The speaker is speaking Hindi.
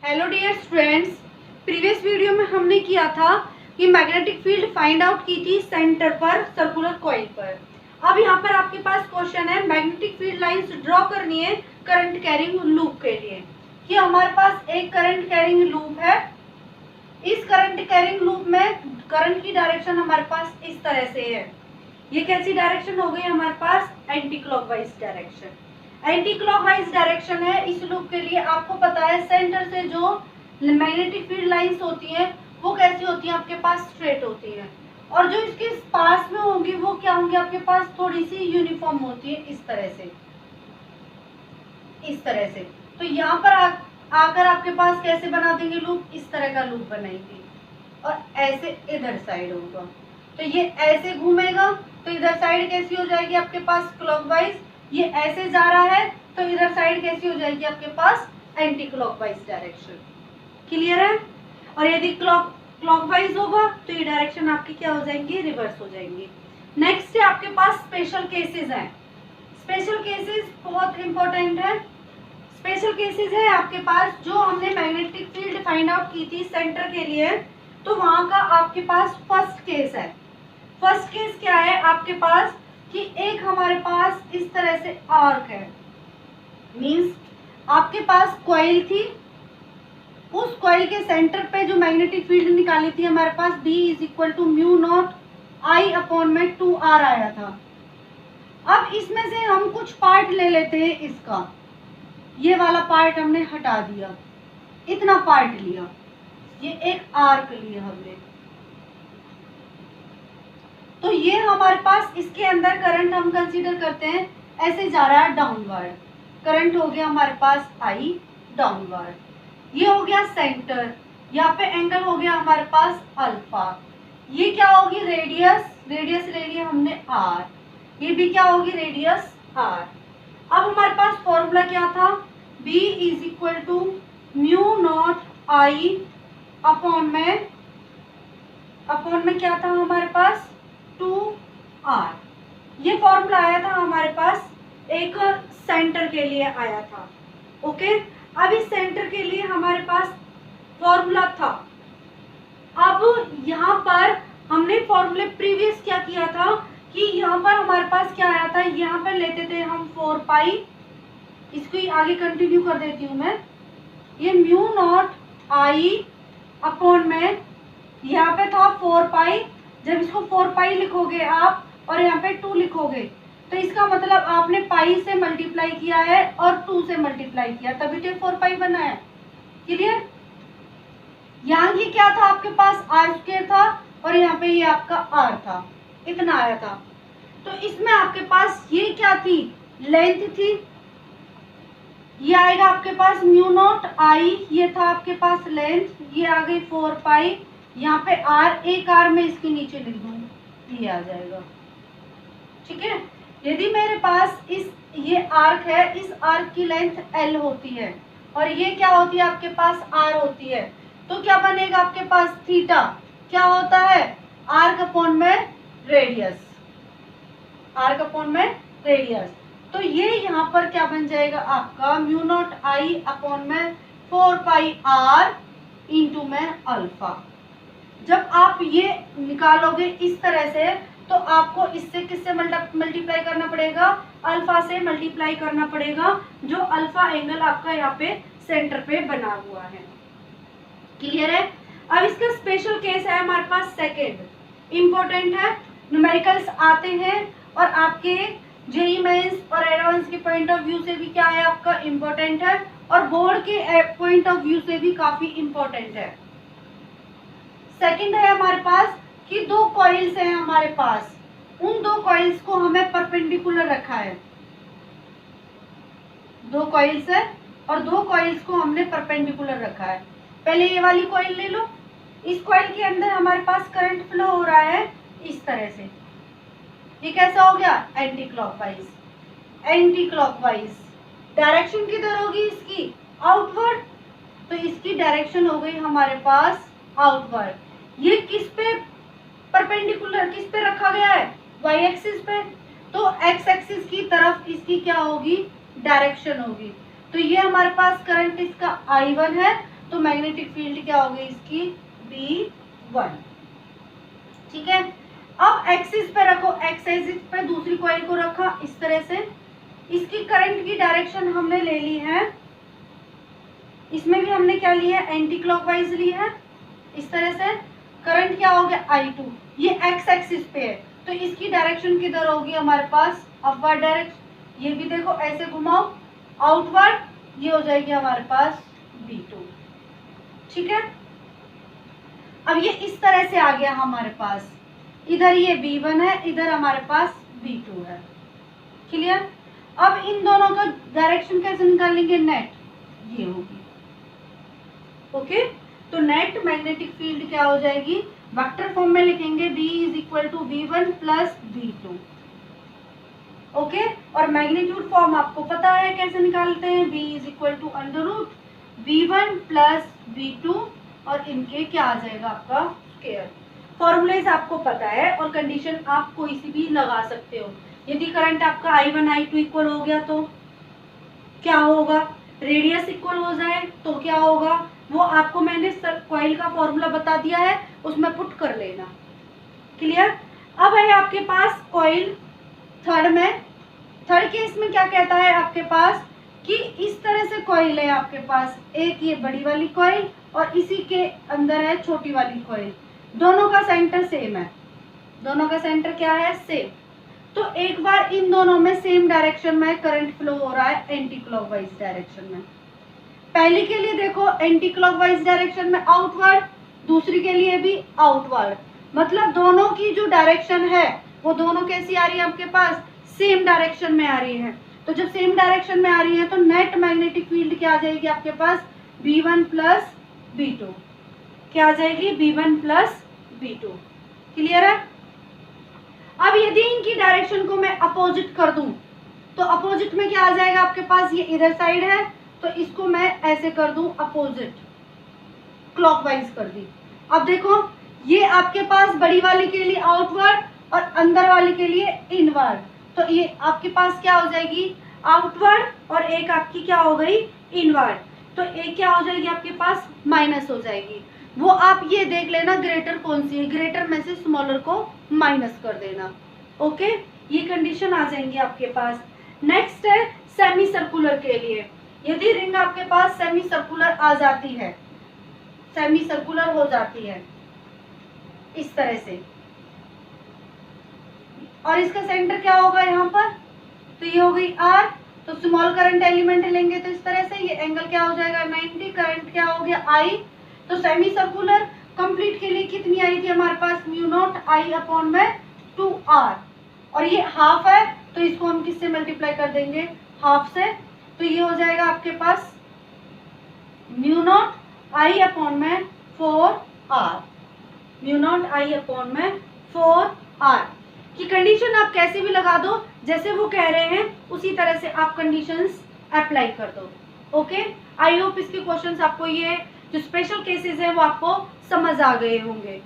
Hello dear students, previous video में हमने किया था कि मैग्नेटिक फील्ड फाइंड आउट की थी सेंटर पर सर्कुलर कॉइल पर। अब यहाँ पर आपके पास क्वेश्चन है, मैग्नेटिक फील्ड लाइंस ड्रॉ करनी है करंट कैरिंग लूप के लिए। कि हमारे पास एक करंट कैरिंग लूप है, इस करंट कैरिंग लूप में करंट की डायरेक्शन हमारे पास इस तरह से है। ये कैसी डायरेक्शन हो गई हमारे पास? Anticlockwise direction. Anticlockwise direction है इस लूप के लिए। आपको पता है सेंटर से जो मैग्नेटिक फील्ड लाइंस होती हैं वो कैसी होती है? आपके पास स्ट्रेट होती है, और जो इसके पास में होंगी वो क्या होंगी? आपके पास थोड़ी सी यूनिफॉर्म होती है, इस तरह से, इस तरह से। तो यहाँ पर आकर आपके पास कैसे बना देंगे लूप? इस तरह का लूप बनाएंगे, और ऐसे इधर साइड होगा तो ये ऐसे घूमेगा, तो इधर साइड कैसी हो जाएगी आपके पास? क्लॉकवाइज। ये ऐसे जा रहा है तो इधर साइड कैसी हो जाएगी आपके पास? Anticlockwise direction. क्लियर है? और यदि क्लॉकवाइज होगा तो ये डायरेक्शन आपकी क्या हो जाएंगी? रिवर्स हो जाएंगी। नेक्स्ट है आपके पास स्पेशल केसेस हैं। स्पेशल केसेस बहुत इंपॉर्टेंट है। स्पेशल केसेस है आपके पास जो हमने मैग्नेटिक फील्ड फाइंड आउट की थी सेंटर के लिए, तो वहां का आपके पास फर्स्ट केस है। फर्स्ट केस क्या है आपके पास? कि एक हमारे पास इस तरह से आर्क है, मींस आपके पास कॉइल थी, उस कॉइल के सेंटर पे जो मैग्नेटिक फील्ड निकाली थी हमारे पास B = μ0 I/2R आया था। अब इसमें से हम कुछ पार्ट ले लेते हैं इसका। ये वाला पार्ट हमने हटा दिया, इतना पार्ट लिया, ये एक आर्क लिया हमने। तो ये हमारे पास इसके अंदर करंट हम कंसीडर करते हैं ऐसे जा रहा है डाउनवर्ड। करंट हो गया हमारे पास I डाउनवर्ड। ये हो गया सेंटर, यहाँ पे एंगल हो गया हमारे पास अल्फा। ये क्या होगी? रेडियस। रेडियस ले लिया हमने R। ये भी क्या होगी? Radius R। अब हमारे पास फॉर्मूला क्या था? B = μ0 I अपॉन में क्या था हमारे पास? 2R। ये फॉर्मूला आया था हमारे पास, एक सेंटर के लिए आया था। ओके, अब इस सेंटर के लिए हमारे पास फॉर्मूला था। अब यहाँ पर हमने फॉर्मूले प्रीवियस क्या किया था कि यहाँ पर हमारे पास क्या आया था? यहाँ पर लेते थे हम 4 पाई। इसको आगे कंटिन्यू कर देती हूँ मैं। ये μ0 I अपॉन में यहाँ पे था 4 पाई। जब इसको 4 पाई लिखोगे आप और यहाँ पे 2 लिखोगे तो इसका मतलब आपने पाई से मल्टीप्लाई किया है और 2 से मल्टीप्लाई किया, तभी तो 4 पाई बना है। क्लियर? यहाँ ये क्या था आपके पास? R² था, और यहाँ पे ये आपका R था, इतना आया था। तो इसमें आपके पास ये क्या थी? लेंथ थी। ये आएगा आपके पास μ0 I, ये था आपके पास लेंथ। ये आ गई 4 पाई, यहाँ पे R, एक R में इसके नीचे लिख दूँ, ये आ जाएगा। ठीक है? यदि मेरे पास ये आर्क है, इस आर्क की लेंथ L होती है और ये क्या होती है आपके पास? R होती है, तो क्या बनेगा आपके पास? थीटा क्या होता है? आर्क अपॉन में रेडियस। आर्क अपॉन में रेडियस। तो ये यहाँ पर क्या बन जाएगा आपका? μ0 I अपॉन में 4 पाई R इंटू में अल्फा। जब आप ये निकालोगे इस तरह से तो आपको इससे किससे मल्टीप्लाई करना पड़ेगा? अल्फा से मल्टीप्लाई करना पड़ेगा, जो अल्फा एंगल आपका यहाँ पे सेंटर पे बना हुआ है। क्लियर है? अब इसका स्पेशल केस है हमारे पास सेकेंड, इंपॉर्टेंट है। न्यूमेरिकल्स आते हैं और आपके जेईई मेंस और एडवांस के पॉइंट ऑफ व्यू से भी क्या है आपका? इंपॉर्टेंट है, और बोर्ड के पॉइंट ऑफ व्यू से भी काफी इंपॉर्टेंट है। सेकंड है हमारे पास कि 2 कॉइल्स हैं हमारे पास, उन 2 कॉइल्स को हमें परपेंडिकुलर रखा है। 2 कॉइल्स है और 2 कॉइल्स को हमने परपेंडिकुलर रखा है। पहले ये वाली कॉइल ले लो। इस कॉइल के अंदर हमारे पास करंट फ्लो हो रहा है इस तरह से। ये कैसा हो गया? Anti clockwise. Anti clockwise direction किधर होगी इसकी? आउटवर्ड। तो इसकी डायरेक्शन हो गई हमारे पास आउटवर्ड। ये किस पे परपेंडिकुलर, किस पे रखा गया है? वाई एक्सिस पे। तो एक्स एक्सिस की तरफ इसकी क्या होगी? डायरेक्शन होगी। तो ये हमारे पास करंट इसका I1 है तो मैग्नेटिक फील्ड क्या होगी इसकी, B1। ठीक है, अब एक्सिस पे रखो, एक्स एक्सिस पे दूसरी कॉइल को रखा इस तरह से, इसकी करंट की डायरेक्शन हमने ले ली है, इसमें भी हमने क्या लिया है, एंटी क्लॉकवाइज ली है इस तरह से। करंट क्या हो गया I2, ये एक्स एक्सिस पे है तो इसकी डायरेक्शन किधर होगी हमारे पास, अपवर्ड डायरेक्शन। ये भी देखो ऐसे घुमाओ आउटवर्ड, ये हो जाएगी हमारे पास B2। ठीक है, अब ये इस तरह से आ गया हमारे पास, इधर ये B1 है, इधर हमारे पास B2 है। क्लियर, अब इन दोनों का डायरेक्शन कैसे निकालेंगे, नेट ये होगी। ओके, तो नेट मैग्नेटिक फील्ड क्या हो जाएगी, वेक्टर फॉर्म में लिखेंगे B is equal to B1 plus B2। Okay, और मैग्नीट्यूड फॉर्म आपको पता है कैसे निकालते हैं, B is equal to under root B1 plus B2 और इनके क्या आ जाएगा आपका स्क्वायर। फॉर्मूलेज आपको पता है और कंडीशन आप कोई सी भी लगा सकते हो। यदि करंट आपका I1 I2 इक्वल हो गया तो क्या होगा, रेडियस इक्वल हो जाए तो क्या होगा, वो आपको मैंने कॉइल का फॉर्मूला बता दिया है, उसमें पुट कर लेना। क्लियर, अब है आपके पास कॉइल थर्ड में, थर्ड केस में क्या कहता है आपके पास कि इस तरह से कॉइल है आपके पास, एक ये बड़ी वाली कॉइल और इसी के अंदर है छोटी वाली कॉइल, दोनों का सेंटर सेम है, दोनों का सेंटर क्या है, सेम। तो एक बार इन दोनों में सेम डायरेक्शन में करंट फ्लो हो रहा है, एंटी क्लॉकवाइज डायरेक्शन में। पहले के लिए देखो एंटी क्लॉकवाइज डायरेक्शन में आउटवर्ड, दूसरी के लिए भी आउटवर्ड, मतलब दोनों की जो डायरेक्शन है वो दोनों कैसी आ रही है आपके पास, सेम डायरेक्शन में आ रही है। तो जब सेम डायरेक्शन में आ रही है तो नेट मैग्नेटिक फील्ड क्या आ जाएगी आपके पास, B1 प्लस B2, क्या आ जाएगी, B1 प्लस B2। क्लियर है, अब यदि इनकी डायरेक्शन को मैं अपोजिट कर दूं तो अपोजिट में क्या आ जाएगा आपके पास, ये इधर साइड है तो इसको मैं ऐसे कर दूं अपोजिट, क्लॉकवाइज कर दी। अब देखो ये आपके पास बड़ी वाली के लिए आउटवर्ड और अंदर वाली के लिए इनवर्ड, तो ये आपके पास क्या हो जाएगी, आउटवर्ड और एक आपकी क्या हो गई, इनवर्ड, तो एक क्या हो जाएगी आपके पास, माइनस हो जाएगी। वो आप ये देख लेना ग्रेटर कौन सी है, ग्रेटर में से स्मॉलर को माइनस कर देना। ओके, ये कंडीशन आ जाएंगी आपके पास। नेक्स्ट है सेमी सर्कुलर के लिए, यदि रिंग आपके पास सेमी सर्कुलर आ जाती है, सेमी सर्कुलर हो जाती है इस तरह से, और इसका सेंटर क्या होगा यहाँ पर, तो ये हो गई R, तो स्मॉल करंट एलिमेंट लेंगे तो इस तरह से ये एंगल क्या हो जाएगा 90, करंट क्या हो गया I। तो सेमी सर्कुलर कंप्लीट के लिए कितनी आई थी हमारे पास, म्यू नॉट I अपॉन में 2R, और ये हाफ है तो इसको हम किससे मल्टीप्लाई कर देंगे, हाफ से, तो ये हो जाएगा आपके पास म्यू नॉट I अपॉन में 4R, mu naught I upon में 4R की कंडीशन आप कैसे भी लगा दो, जैसे वो कह रहे हैं उसी तरह से आप कंडीशंस अप्लाई कर दो। ओके, आई होप इसके क्वेश्चंस आपको, ये जो स्पेशल केसेस हैं वो आपको समझ आ गए होंगे।